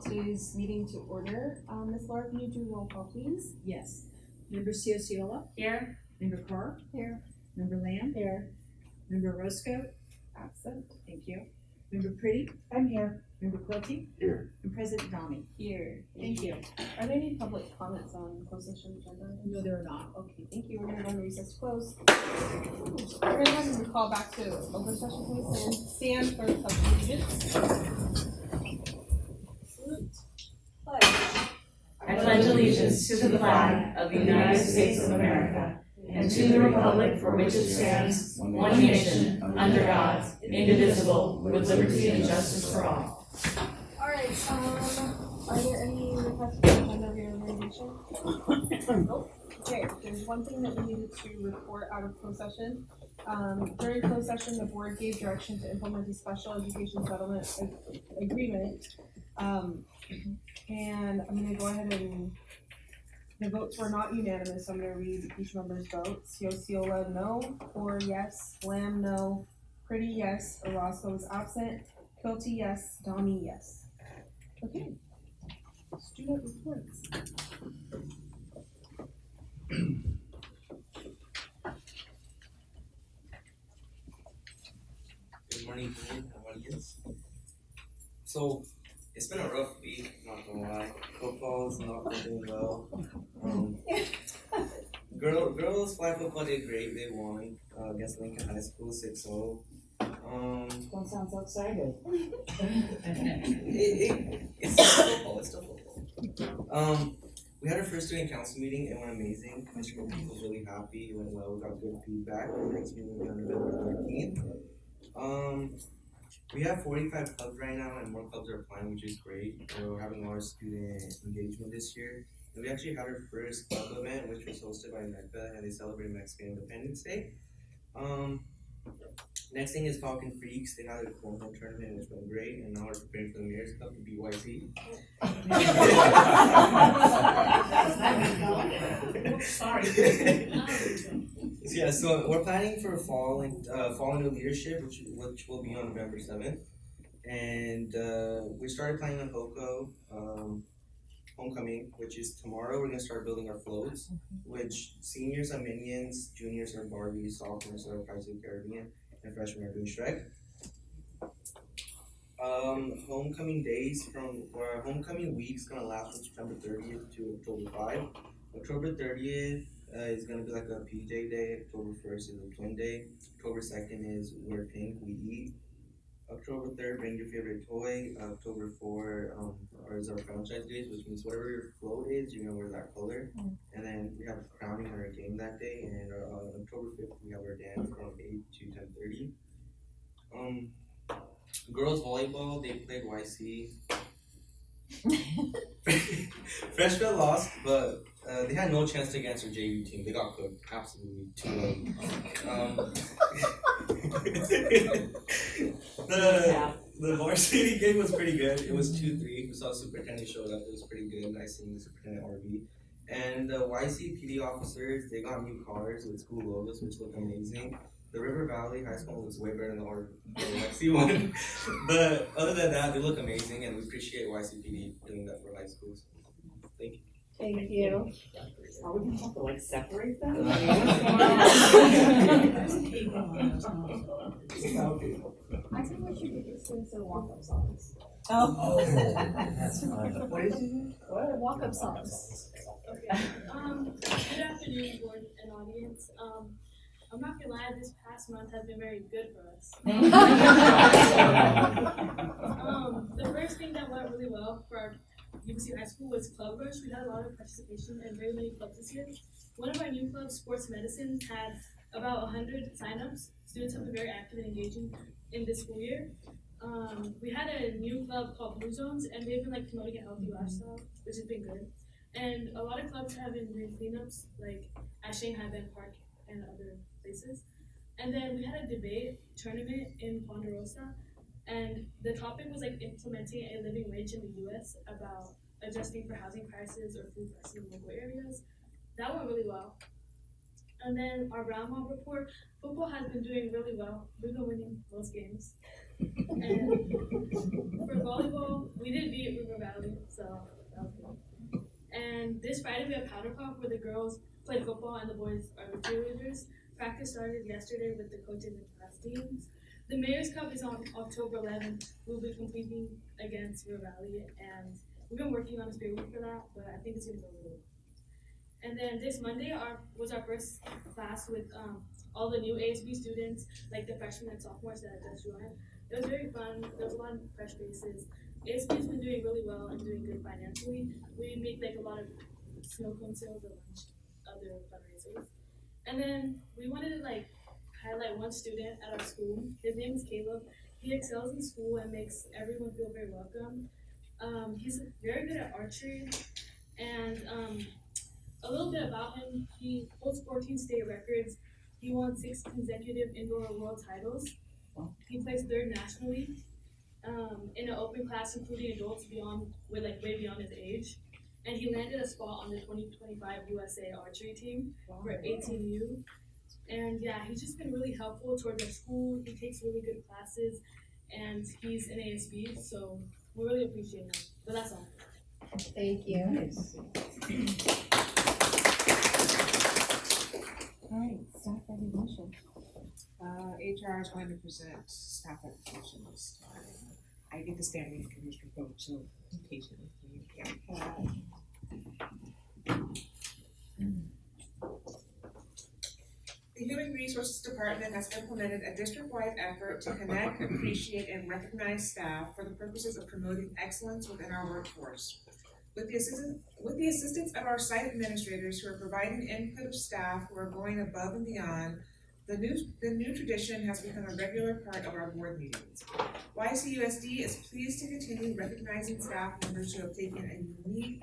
call today's meeting to order. Ms. Laura, can you do roll call, please? Yes. Member Ciociola? Here. Member Carr? Here. Member Lamb? Here. Member Roscoe? Absent. Thank you. Member Pretty? I'm here. Member Quilty? Here. And President Dami? Here. Thank you. Are there any public comments on closed session agenda? No, there are not. Okay, thank you. We're gonna go into recess to close. We're gonna have to call back to open session, please, and stand for the pledge of allegiance. Salute. Pledge. I pledge allegiance to the flag of the United States of America and to the republic for which it stands, one nation, under God, indivisible, with liberty and justice for all. Alright, are there any requests for agenda reorganization? Nope. Okay, there's one thing that we needed to report out of closed session. During closed session, the board gave direction to implement a special education settlement agreement. And I'm gonna go ahead and, the votes were not unanimous, so I'm gonna read each member's votes. Ciociola, no, or yes, Lamb, no, Pretty, yes, Orozco is absent, Quilty, yes, Dami, yes. Okay. Student reports. Good morning, audience. So, it's been a rough week, not gonna lie. Football's not doing well. Girls flag football did great. They won against Lincoln High School 6-0. Don't sound so excited. It's still football. It's still football. We had our first student council meeting. It went amazing. Mr. Gopi was really happy. It went well. We got good feedback. The next meeting will be on November 13th. We have 45 clubs right now, and more clubs are applying, which is great. We're having a lot of student engagement this year. And we actually had our first club event, which was hosted by MECA, and they celebrated Mexican Independence Day. Next thing is Falcon Freaks. They had a cornhole tournament, which went great, and now we're preparing for the Mayor's Cup to beat YC. Sorry. Yeah, so we're planning for fall into leadership, which will be on November 7th, and we started planning on HOCO homecoming, which is tomorrow. We're gonna start building our floats, which seniors are Minions, juniors are Barbie, sophomores are Pirates of the Caribbean, and freshmen are doing Shrek. Homecoming week's gonna last from September 30th to October 5. October 30th is gonna be like a PJ day. October 1st is a twin day. October 2nd is wear pink, we eat. October 3rd, bring your favorite toy. October 4th is our franchise days, which means whatever your float is, you're gonna wear that color. And then we have a crowning and our game that day. And on October 5th, we have our dance from 8 to 10:30. Girls volleyball, they played YC. Freshman lost, but they had no chance against their JV team. They got cooked, absolutely 2-0. The varsity game was pretty good. It was 2-3. We saw Superintendent showed up. It was pretty good. Nice seeing the Superintendent RV. And the YC PD officers, they got new cars with school logos, which look amazing. The River Valley High School looks way better than the YC one. But other than that, they look amazing, and we appreciate YCPD doing that for high schools. Thank you. Thank you. Are we gonna have to like separate them? I think what you did is instead of walk-up songs. Oh, that's fine. What is it? What? Walk-up songs. Okay. Good afternoon, board and audience. I'm not gonna lie, this past month has been very good for us. The first thing that went really well for our UBC High School was Club Rush. We had a lot of participation and very many clubs this year. One of our new clubs, Sports Medicine, had about 100 signups. Students have been very active and engaging in this school year. We had a new club called Blue Zones, and they've been promoting a healthy lifestyle, which has been good. And a lot of clubs have been doing cleanups, like at Shanghai Bend Park and other places. And then we had a debate tournament in Ponderosa, and the topic was implementing a living wage in the US, about adjusting for housing prices or food prices in local areas. That went really well. And then our round mob report, football has been doing really well. We've been winning most games. And for volleyball, we did beat River Valley, so that was good. And this Friday we have Powder Puff where the girls play football and the boys are the cheerleaders. Practice started yesterday with the coaches and class teams. The Mayor's Cup is on October 11th. We'll be competing against River Valley, and we've been working on a spirit week for that, but I think it's gonna go really well. And then this Monday was our first class with all the new ASB students, like the freshmen and sophomores that just joined. It was very fun. There was a lot of fresh faces. ASB's been doing really well and doing good financially. We make like a lot of snow cone sales and other fundraisers. And then we wanted to like highlight one student at our school. His name is Caleb. He excels in school and makes everyone feel very welcome. He's very good at archery, and a little bit about him, he holds 14 state records. He won 6 consecutive indoor world titles. He plays 3rd nationally in an open class including adults way beyond his age. And he landed a spot on the 2025 USA archery team for 18U. And yeah, he's just been really helpful towards our school. He takes really good classes and he's an ASB, so we really appreciate him. But that's all. Thank you. Nice. All right, staff recognition. HR is going to present staff recognition this time. I get the standing commissioner vote, so patiently, you can. The Human Resources Department has implemented a district-wide effort to connect, appreciate, and recognize staff for the purposes of promoting excellence within our workforce. With the assistance of our site administrators who are providing input of staff who are going above and beyond, the new tradition has become a regular part of our board meetings. YCUSD is pleased to continue recognizing staff members who have taken a unique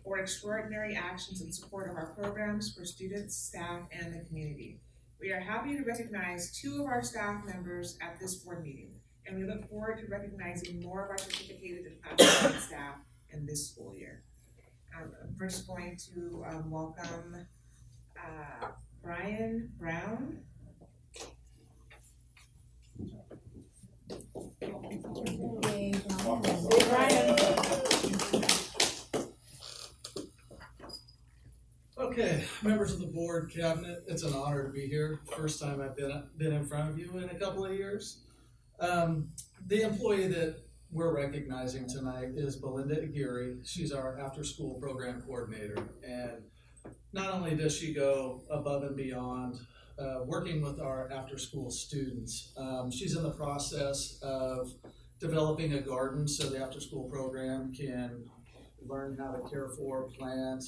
or extraordinary actions in support of our programs for students, staff, and the community. We are happy to recognize 2 of our staff members at this board meeting, and we look forward to recognizing more of our certificated and classified staff in this school year. I'm first going to welcome Brian Brown. Hey, Brian. Okay, members of the board, cabinet, it's an honor to be here. First time I've been in front of you in a couple of years. The employee that we're recognizing tonight is Belinda Aguirre. She's our after-school program coordinator, and not only does she go above and beyond working with our after-school students, she's in the process of developing a garden so the after-school program can learn how to care for, plant,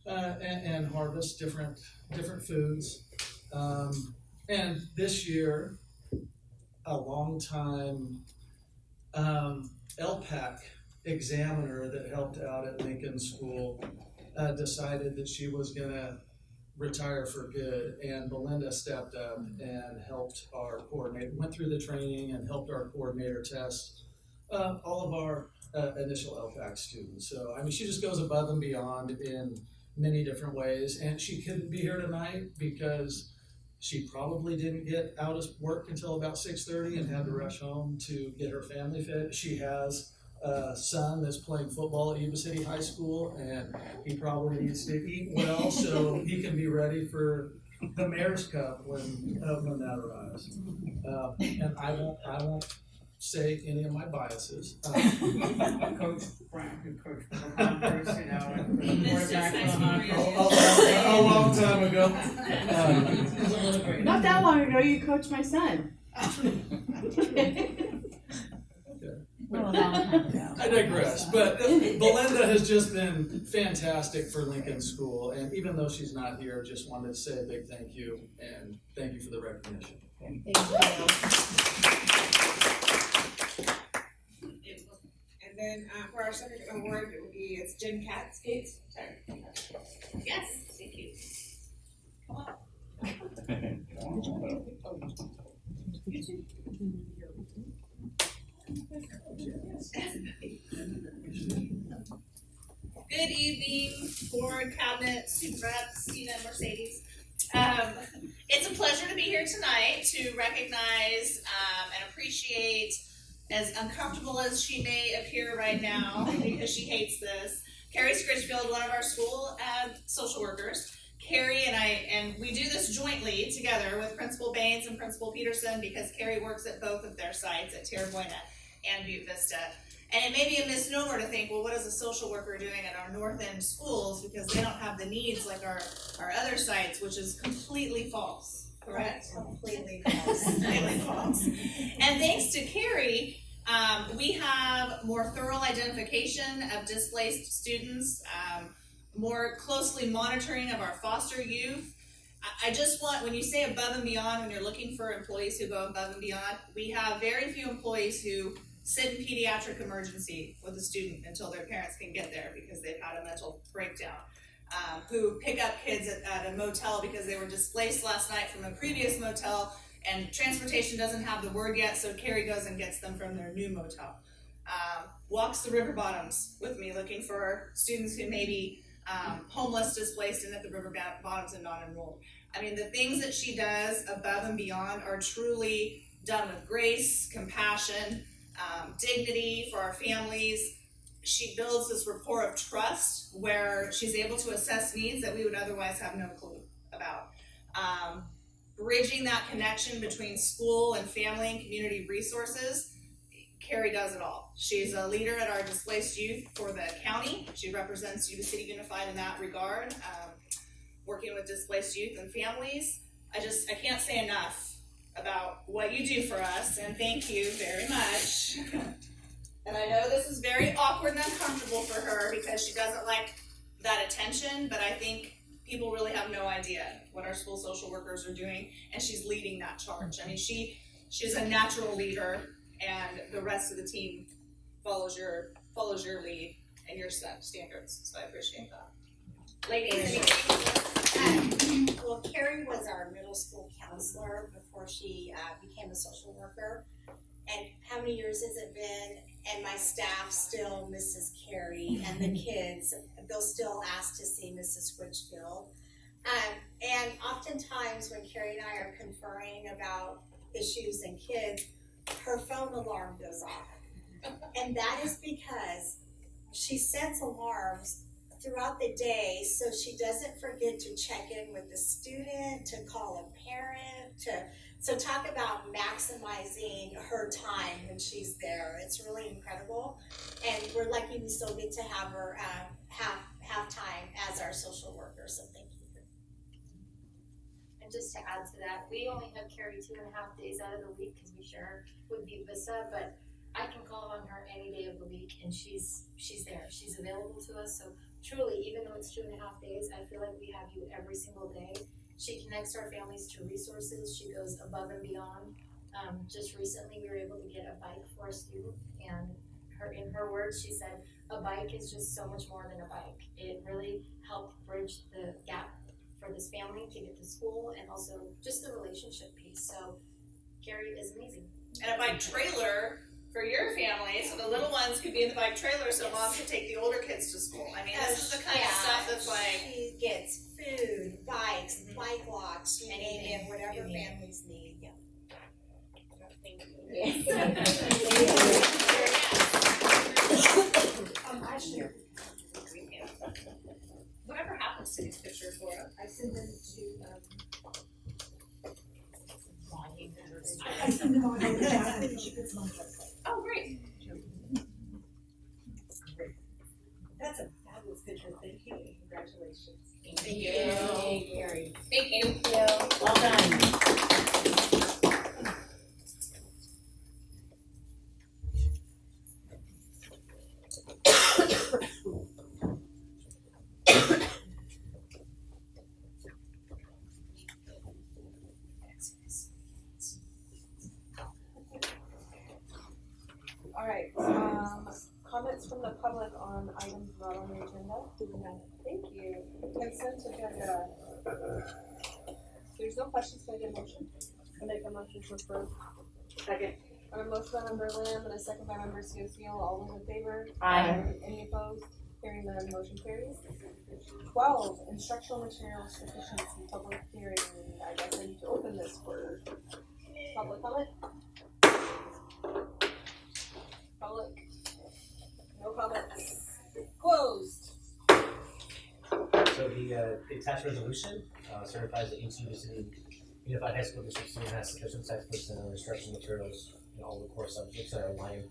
and harvest different foods. And this year, a long-time LPAC examiner that helped out at Lincoln School decided that she was gonna retire for good, and Belinda stepped up and helped our coordinator, went through the training and helped our coordinator test all of our initial LPAC students. So, I mean, she just goes above and beyond in many different ways, and she couldn't be here tonight because she probably didn't get out of work until about 6:30 and had to rush home to get her family fed. She has a son that's playing football at Yuba City High School, and he probably needs to eat well so he can be ready for the Mayor's Cup when that arrives. And I won't say any of my biases. Coach Frank, who coached first, you know, and It's just nice to meet you. A long time ago. Not that long ago, you coached my son. I digress, but Belinda has just been fantastic for Lincoln School, and even though she's not here, just wanted to say a big thank you, and thank you for the recognition. Thank you. And then for our second award, it's Jen Katz. Kate's turn. Yes, thank you. Good evening, board, cabinet, super reps, Tina, Mercedes. It's a pleasure to be here tonight to recognize and appreciate as uncomfortable as she may appear right now, because she hates this, Carrie Scritchfield, one of our school social workers. Carrie and we do this jointly together with Principal Baines and Principal Peterson, because Carrie works at both of their sites at Tierra Buena and Butte Vista. And it may be a misnomer to think, well, what is a social worker doing at our North End schools, because they don't have the needs like our other sites, which is completely false, correct? Completely false. Completely false. And thanks to Carrie, we have more thorough identification of displaced students, more closely monitoring of our foster youth. I just want, when you say above and beyond, when you're looking for employees who go above and beyond, we have very few employees who sit in pediatric emergency with a student until their parents can get there because they've had a mental breakdown. Who pick up kids at a motel because they were displaced last night from a previous motel, and transportation doesn't have the word yet, so Carrie goes and gets them from their new motel. Walks the river bottoms with me looking for students who may be homeless, displaced, and at the river bottoms and non-enrolled. I mean, the things that she does above and beyond are truly done with grace, compassion, dignity for our families. She builds this rapport of trust where she's able to assess needs that we would otherwise have no clue about. Bridging that connection between school and family and community resources, Carrie does it all. She's a leader at our displaced youth for the county. She represents Yuba City Unified in that regard, working with displaced youth and families. I can't say enough about what you do for us, and thank you very much. And I know this is very awkward and uncomfortable for her because she doesn't like that attention, but I think people really have no idea what our school social workers are doing, and she's leading that charge. I mean, she's a natural leader, and the rest of the team follows your lead and your standards, so I appreciate that. Ladies, anything? Well, Carrie was our middle school counselor before she became a social worker. And how many years has it been? And my staff still misses Carrie, and the kids, they'll still ask to see Mrs. Scritchfield. And oftentimes when Carrie and I are conferring about issues and kids, her phone alarm goes off. And that is because she sets alarms throughout the day so she doesn't forget to check in with the student, to call a parent, so talk about maximizing her time when she's there. It's really incredible. And we're lucky we still get to have her have time as our social worker, so thank you. And just to add to that, we only have Carrie 2.5 days out of the week because we share with Butte Vista, but I can call on her any day of the week and she's there. She's available to us. So truly, even though it's 2.5 days, I feel like we have you every single day. She connects our families to resources. She goes above and beyond. Just recently, we were able to get a bike for a student, and in her words, she said, a bike is just so much more than a bike. It really helped bridge the gap for this family to get to school, and also just the relationship piece. So Carrie is amazing. And a bike trailer for your family, so the little ones could be in the bike trailer so mom could take the older kids to school. I mean, this is the kind of stuff that's like... She gets food, bikes, bike locks, you name it, whatever families need. Yeah. Thank you. Actually, whatever happens to these pictures, Laura? I send them to, I send them on over to Oh, great. That's a fabulous picture. Thank you and congratulations. Thank you. Hey, Carrie. Thank you. Well done. Alright, comments from the public on items not on the agenda? Thank you. Consent agenda. There's no questions, can I get a motion? I make a motion to approve. Second. A motion by member Lamb and a second by member COCO, all those in favor? Aye. Any opposed? Hearing none, motion carries. 12, instructional materials sufficiency, public hearing. I guess I need to open this for public comment. the attached resolution certifies that YCUSD Unified High School District student has sufficient textbooks and instructional materials in all the core subjects that are aligned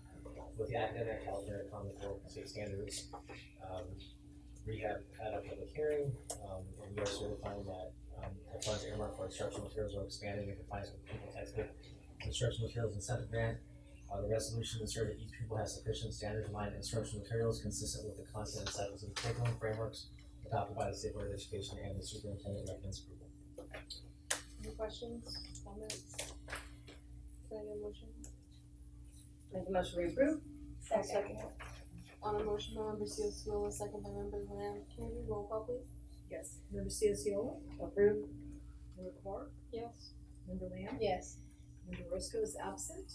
with the academic, health, and common core state standards. We have had a public hearing, and we are certifying that the funds earmarked for instructional materials are expanded in compliance with pupil textbook instructional materials incentive grant. The resolution asserts that each pupil has sufficient standards-aligned instructional materials consistent with the content and cycles of curriculum frameworks adopted by the State Board of Education, and the superintendent recommends approval. Any questions, comments? Can I get a motion? Make a motion to approve. Second. On a motion by member Ciola, second by member Lamb, Candy, roll call please. Yes. Member Ciola? Approve. Member Clark? Yes. Member Lamb? Yes. Member Roscoe is absent.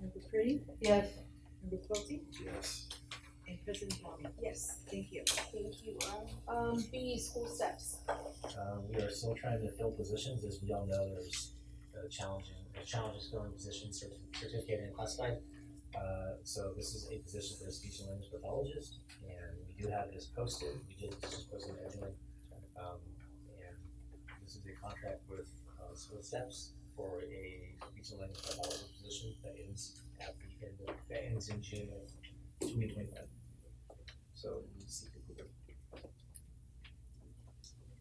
Member Pretty? Yes. Member Quilty? Yes. And President Tommy? Yes. Thank you. Thank you. B, school steps. We are still trying to fill positions. As we all know, there's challenges filling positions, certificated and classified. So this is a position for a speech and language pathologist, and we do have this posted. We did just post it originally, and this is a contract with School Steps for a speech and language pathologist position that ends in June of 2025. So we seek approval.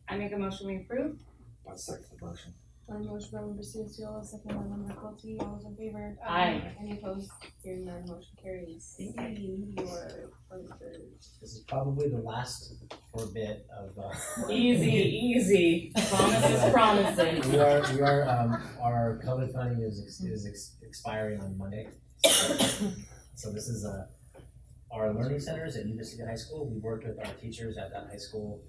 I make a motion we approve. I'll second the motion. On a motion by member Ciola, second by member Quilty, all those in favor? Aye. Any opposed? Hearing none, motion carries. Thank you. Your This is probably the last for a bit of. Easy. Promise is promising. We are. Our COVID funding is expiring on Monday. So this is our learning centers at University High School. We worked with our teachers at that high school.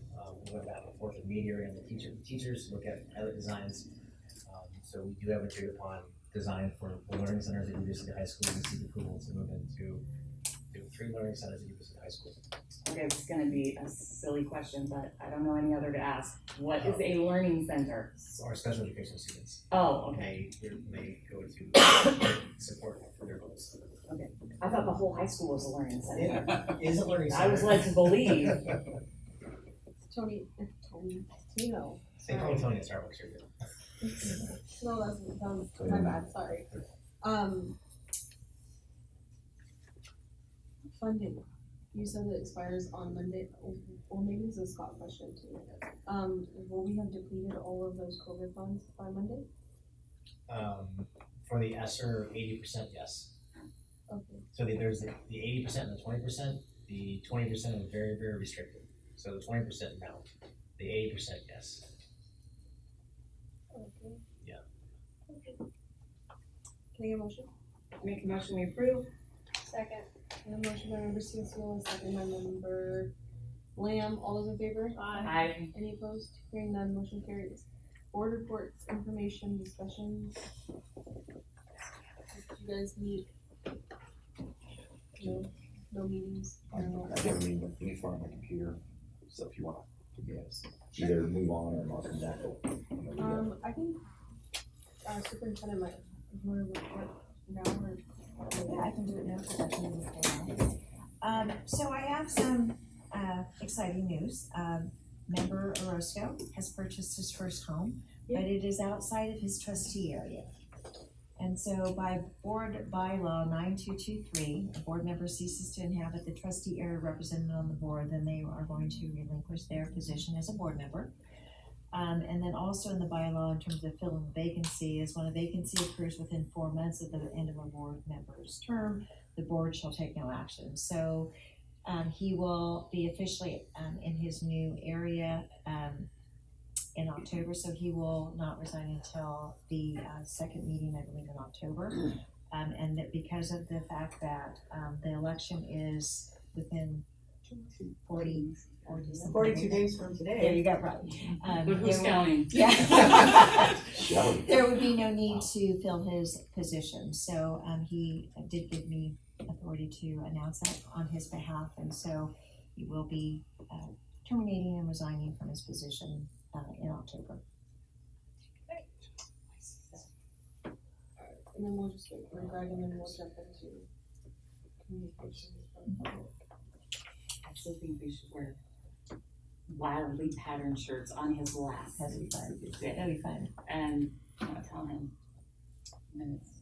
We went back and forth with media and the teachers to look at pilot designs. So we do have a agreed upon design for the learning centers at University High School. We seek approval to move into 3 learning centers at University High School. Okay, this is gonna be a silly question, but I don't know any other to ask. What is a learning center? Our special education students. Oh, okay. They go to support for their goals. Okay. I thought the whole high school was a learning center. Yeah, it is a learning center. I was led to believe. Tino. They call me Tony at Starbucks here. No, that's my bad, sorry. Funding, you said it expires on Monday, or maybe it's a Scott question too. Will we have depleted all of those COVID funds by Monday? For the ESSER, 80%, yes. Okay. So there's the 80% and the 20%. The 20% is very, very restricted. So the 20% no. The 80% yes. Okay. Yeah. Okay. Can I get a motion? Make a motion we approve. Second. And a motion by member Ciola, second by member Lamb, all those in favor? Aye. Any opposed? Hearing none, motion carries. Board reports, information, discussions. You guys need? No meetings? I have a meeting with me for my computer, so if you want to either move on or not come back. I think our superintendent might want to report now or. Yeah, I can do it now. So I have some exciting news. Member Orozco has purchased his first home, but it is outside of his trustee area. And so by board bylaw 9223, a board member ceases to inhabit the trustee area represented on the board, then they are going to relinquish their position as a board member. And then also in the bylaw, in terms of filling the vacancy, is when a vacancy occurs within 4 months of the end of a board member's term, the board shall take no action. So he will be officially in his new area in October, so he will not resign until the second meeting, I believe, in October. And that because of the fact that the election is within 42 days from today. There you go, right. But who's counting? Yeah. There would be no need to fill his position, so he did give me authority to announce that on his behalf, and so he will be terminating and resigning from his position in October. And then we'll just wait for Greg and then we'll jump into communications from public. I still think we should wear wildly patterned shirts on his lap. That'd be fun. That'd be fun. And tell him. Minutes.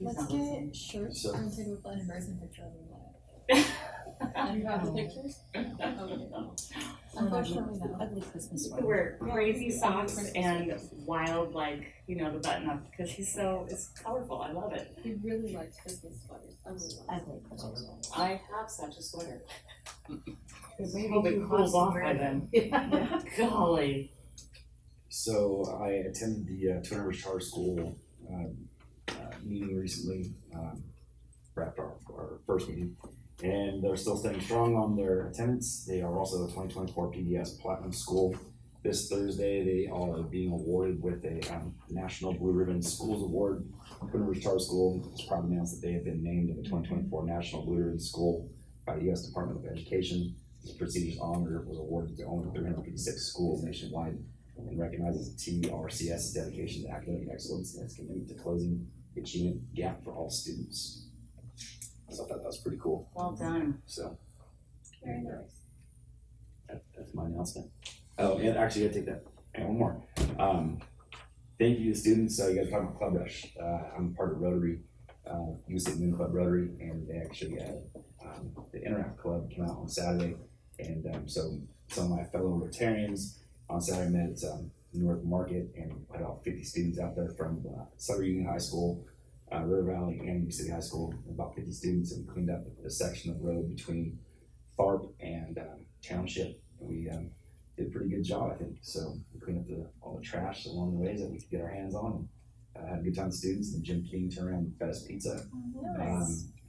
Let's get shirts So- and take a fun person picture of them. And you have the pictures? Unfortunately, no. Ugly Christmas We one. wear crazy socks and wild, like, the button up because it's colorful. I love it. He really likes Christmas sweaters. Ugly Christmas one. I have such a sweater. Maybe Hope it too cools hot off to by wear then. Golly. So I attended the Twin Rivers Charter School meeting recently, wrapped our first meeting, and they're still staying strong on their attendance. They are also a 2024 PBS Platinum School. This Thursday, they are being awarded with a National Blue Ribbon Schools Award. Twin Rivers Charter School has proudly announced that they have been named in the 2024 National Blue Ribbon School by the U.S. Department of Education. This prestigious honor was awarded to only 356 schools nationwide and recognizes TRCS's dedication to academic excellence and its commitment to closing the achievement gap for all students. So I thought that was pretty cool. Well done. So Very nice. that's my announcement. Oh, and actually, I take that. And one more. Thank you to students. You guys talking about Club Rush. I'm part of Rotary, UC Moon Club Rotary, and they actually the Interact Club came out on Saturday, and so some of my fellow Rotarians on Saturday met at North Market, and had about 50 students out there from Sutter Union High School, River Valley, and New City High School. About 50 students, and cleaned up a section of road between Tharp and Township. And we did a pretty good job, I think. So we cleaned up all the trash along the ways that we could get our hands on. And, had a good time with students, and Jim King turned around and fed us pizza.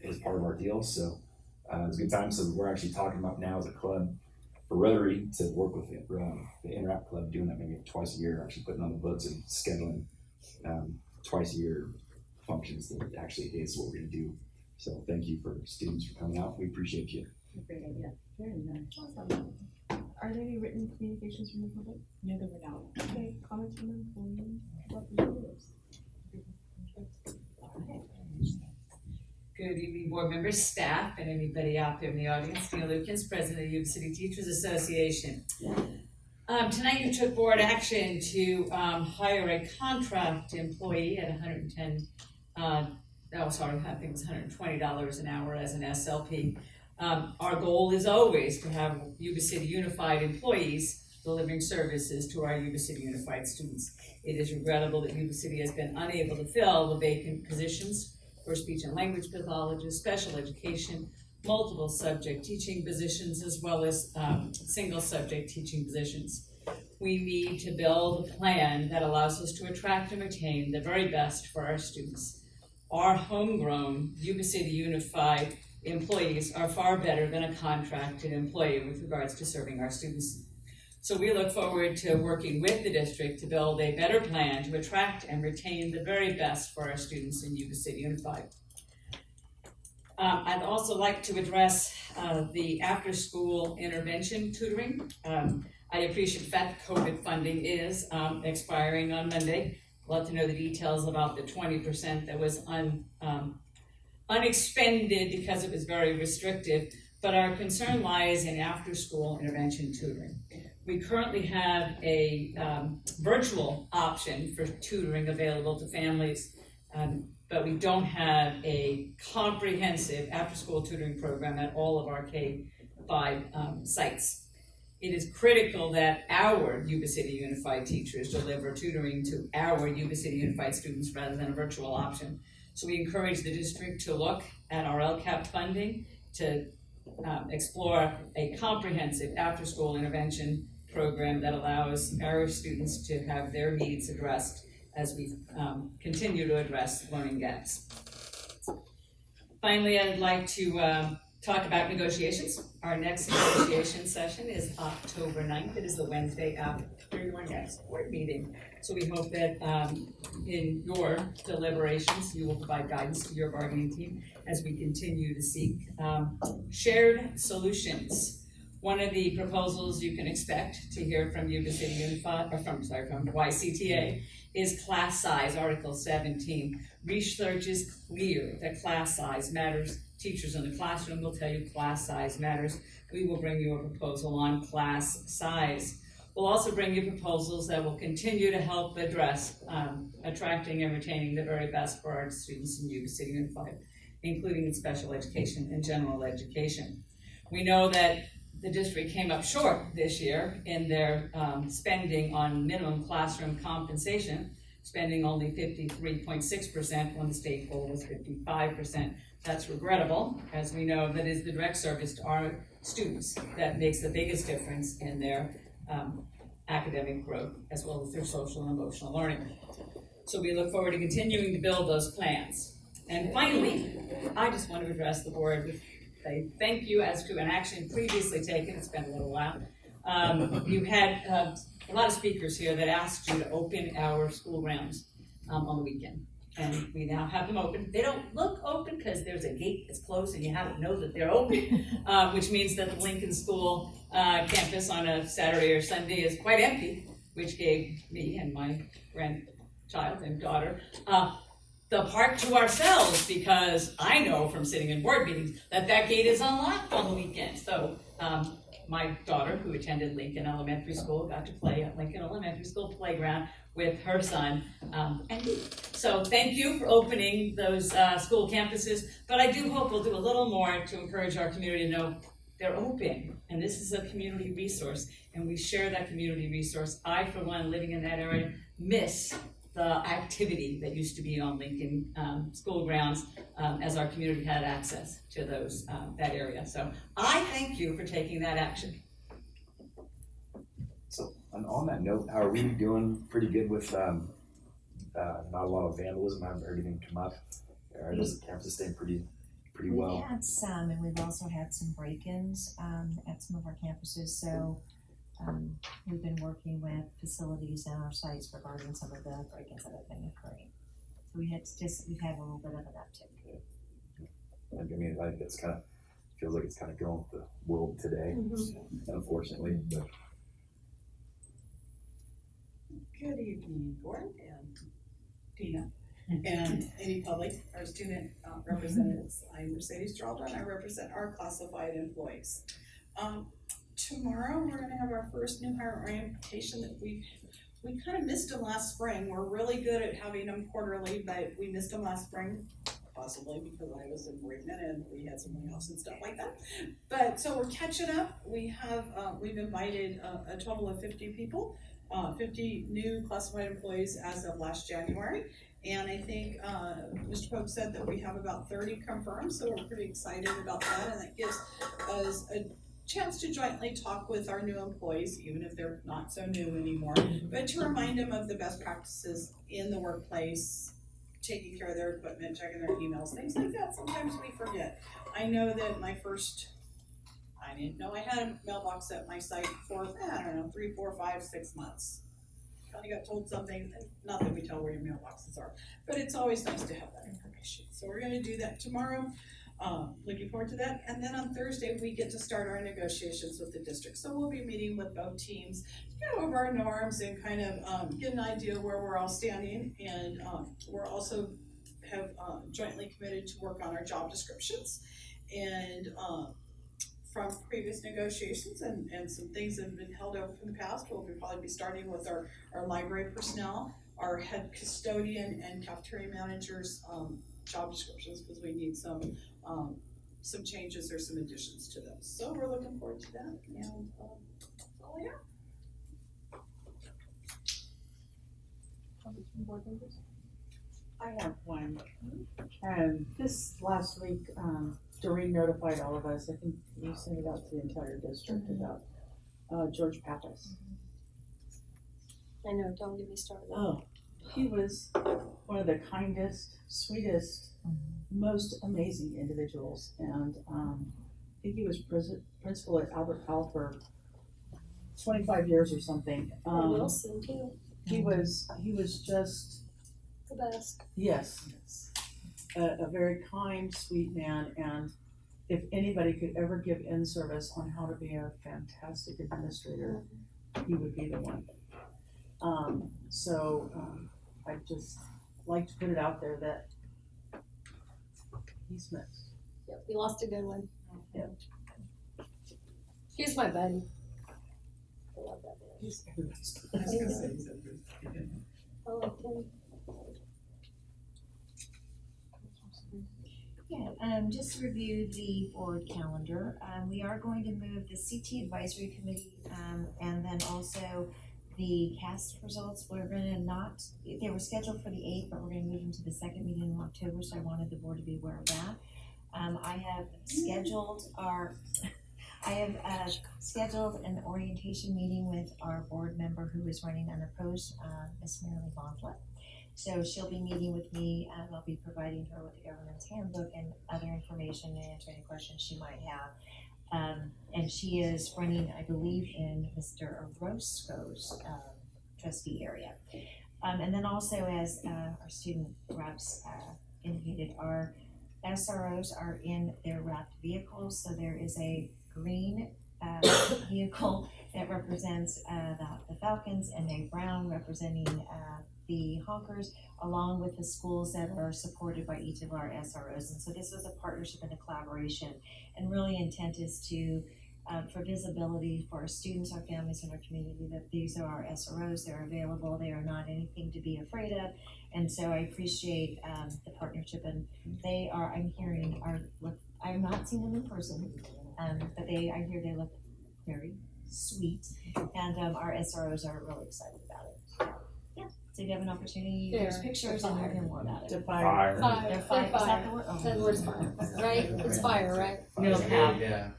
It was part of our deal, so it was a good time. So we're actually talking about now as a club for Rotary to work with the Interact Club, doing that maybe twice a year, actually putting on the books and scheduling twice a year functions that actually is what we're going to do. So thank you for students for coming out. We appreciate you. Great idea. Very nice. Awesome. Are there any written communications from the public? No, there were not. Okay, comments from employees, representatives? Good evening, board members, staff, and anybody out there in the audience. Neil Lukens, President of Yuba City Teachers Association. Tonight you took board action to hire a contract employee at I think it was $120 an hour as an SLP. Our goal is always to have Yuba City Unified employees delivering services to our Yuba City Unified students. It is regrettable that Yuba City has been unable to fill the vacant positions for speech and language pathologists, special education, multiple subject teaching positions, as well as single subject teaching positions. We need to build a plan that allows us to attract and retain the very best for our students. Our homegrown Yuba City Unified employees are far better than a contracted employee with regards to serving our students. So we look forward to working with the district to build a better plan to attract and retain the very best for our students in Yuba City Unified. I'd also like to address the after-school intervention tutoring. I appreciate the fact that COVID funding is expiring on Monday. I'd love to know the details about the 20% that was unexpended because it was very restrictive, but our concern lies in after-school intervention tutoring. We currently have a virtual option for tutoring available to families, but we don't have a comprehensive after-school tutoring program at all of our K-5 sites. It is critical that our Yuba City Unified teachers deliver tutoring to our Yuba City Unified students rather than a virtual option. So we encourage the district to look at our LCAP funding to explore a comprehensive after-school intervention program that allows our students to have their needs addressed as we continue to address learning gaps. Finally, I'd like to talk about negotiations. Our next negotiation session is October 9th. It is the Wednesday after your next board meeting. So we hope that in your deliberations, you will provide guidance to your bargaining team as we continue to seek shared solutions. One of the proposals you can expect to hear from Yuba City Unified, from YCTA, is class size, Article 17. Research is clear that class size matters teachers in the classroom will tell you class size matters. We will bring you a proposal on class size. We'll also bring you proposals that will continue to help address attracting and retaining the very best for our students in Yuba City Unified, including in special education and general education. We know that the district came up short this year in their spending on minimum classroom compensation, spending only 53.6% when the state goal was 55%. That's regrettable, as we know that is the direct service to our students that makes the biggest difference in their academic growth as well as their social and emotional learning. So we look forward to continuing to build those plans. And finally, I just want to address the board with a thank you as to an action previously taken. It's been a little while. You had a lot of speakers here that asked you to open our school grounds on the weekend. And we now have them open. They don't look open because there's a gate that's closed and you have to know that they're open, which means that the Lincoln School campus on a Saturday or Sunday is quite empty, which gave me and my grandchild and daughter the park to ourselves, because I know from sitting in board meetings that that gate is unlocked on the weekend. So my daughter, who attended Lincoln Elementary School, got to play at Lincoln Elementary School playground with her son and me. So thank you for opening those school campuses, but I do hope we'll do a little more to encourage our community to know they're open, and this is a community resource, and we share that community resource. I, for one, living in that area, miss the activity that used to be on Lincoln school grounds as our community had access to those that area. So I thank you for taking that action. So, and on that note, how are we doing? Pretty good with not a lot of vandalism. I haven't heard anything come up. Does the campus staying pretty well? We've had some, and we've also had some break-ins at some of our campuses. So we've been working with facilities and our sites regarding some of the break-ins that have been occurring. So we've had a little bit of an uptick. I mean, like it's kind of feels like it's kind of going with the world today, unfortunately. But. Good evening, board and Tina and any public or student representatives. I'm Mercedes Geraldo, I represent our classified employees. Tomorrow we're going to have our first new hire orientation that we kind of missed them last spring. We're really good at having them quarterly, but we missed them last spring, possibly because I was in bereavement and we had someone else and stuff like that. But so we're catching up. We've invited a total of 50 people. 50 new classified employees as of last January. And I think Mr. Pope said that we have about 30 confirmed, so we're pretty excited about that. And that gives us a chance to jointly talk with our new employees, even if they're not so new anymore, but to remind them of the best practices in the workplace, taking care of their equipment, checking their emails, things like that. Sometimes we forget. I know that I didn't know I had a mailbox at my site for, 3, 4, 5, 6 months. Kind of got told something, not that we tell where your mailboxes are, but it's always nice to have that information. So we're going to do that tomorrow. Looking forward to that. And then on Thursday, we get to start our negotiations with the district. So we'll be meeting with both teams to go over our norms and kind of get an idea where we're all standing. And we're also have jointly committed to work on our job descriptions. And from previous negotiations and some things that have been held over from the past, we'll probably be starting with our library personnel, our head custodian and cafeteria managers job descriptions, because we need some changes or some additions to those. So we're looking forward to that, and that's all I have. I have one. This last week, Doreen notified all of us, I think you sent it out to the entire district about George Pappas. I know, don't get me started. Oh, he was one of the kindest, sweetest, most amazing individuals. And I think he was principal at Albert Hall for 25 years or something. Wilson too. He was just the best. Yes. A very kind, sweet man, and if anybody could ever give in service on how to be a fantastic administrator, he would be the one. I'd just like to put it out there that he's missed. Yep, we lost a good one. Yeah. He's my buddy. I love that man. I was gonna say, he's a good. I like him. Yeah, just to review the board calendar, we are going to move the CT advisory committee, and then also the CAST results. We're gonna not, they were scheduled for the 8th, but we're gonna move them to the second meeting in October, so I wanted the board to be aware of that. I have scheduled scheduled an orientation meeting with our board member who is running unopposed, Ms. Marilyn Bonflet. So she'll be meeting with me, and I'll be providing her with the government's handbook and other information and answer any questions she might have. And she is running, I believe, in Mr. Orozco's trustee area. And then also, as our student reps indicated, our SROs are in their wrapped vehicles, so there is a green vehicle that represents the Falcons, and a brown representing the Honkers, along with the schools that are supported by each of our SROs. And so this was a partnership and a collaboration, and really intent is to for visibility for our students, our families, and our community, that these are our SROs. They're available. They are not anything to be afraid of. And so I appreciate the partnership, and they are, I'm hearing, I've not seen them in person, but I hear they look very sweet, and our SROs are really excited about it. Yeah, so if you have an opportunity, there's pictures and you'll hear more about it. To fire. They're fire. Is that the word? Oh. That word's fire, right? It's fire, right? No cap. Yeah.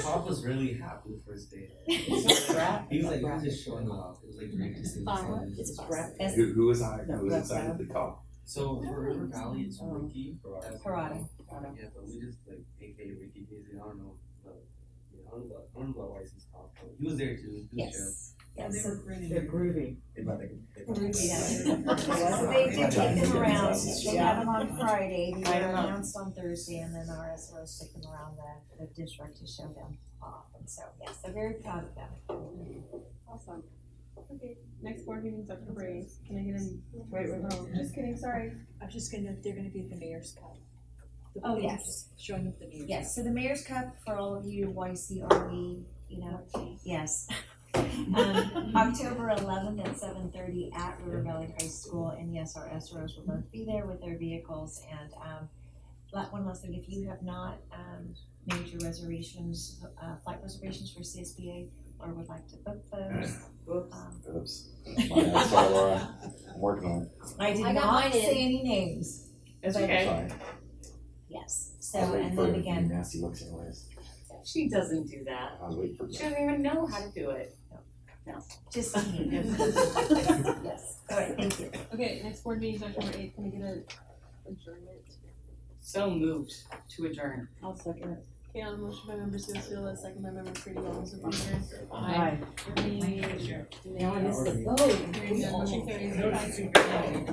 Pop was really happy the first day. He was just showing off. It was like great to see. Fire, it's fire. Who was hired? Who was assigned to the call? So for River Valley, it's Ricky. Karate. Yeah, but we just like AKA Ricky Casey. I don't know. But, yeah, I don't know about YC's call. He was there too. Yes. Yes. Yes. They're groovy. Yes. So they do take them around. They have them on Friday. They are announced on Thursday, and then our SROs take them around the district to show them off. And so, yes, they're very proud of them. Awesome. Okay, next board meeting is October 8th. Can I get a? Wait. Oh, just kidding, sorry. I was just gonna, they're gonna be at the Mayor's Cup. Oh, yes. Showing up the Mayor's Cup. Yes, so the Mayor's Cup, for all of you YCRE, yes. October 11th at 7:30 at River Valley High School, and yes, our SROs will both be there with their vehicles. And one last thing, if you have not made your reservations, flight reservations for CSBA, or would like to book those. Oops. Sorry, Laura. I'm working on it. I did I got not mine in. say any names. It's But okay. Sorry. yes, so, I was waiting and for then the again, nasty looks anyways. She doesn't do that. I was waiting for She doesn't even know how to do it. just yes. All right, thank you. Okay, next board meeting is October 8th. Can I get a adjournment? So moved to adjourn. I'll second it. Okay, on the motion by member Suasula, second by member Pretty, all those in favor? Aye. Any? Now I missed the vote. Hearing none, motion carries.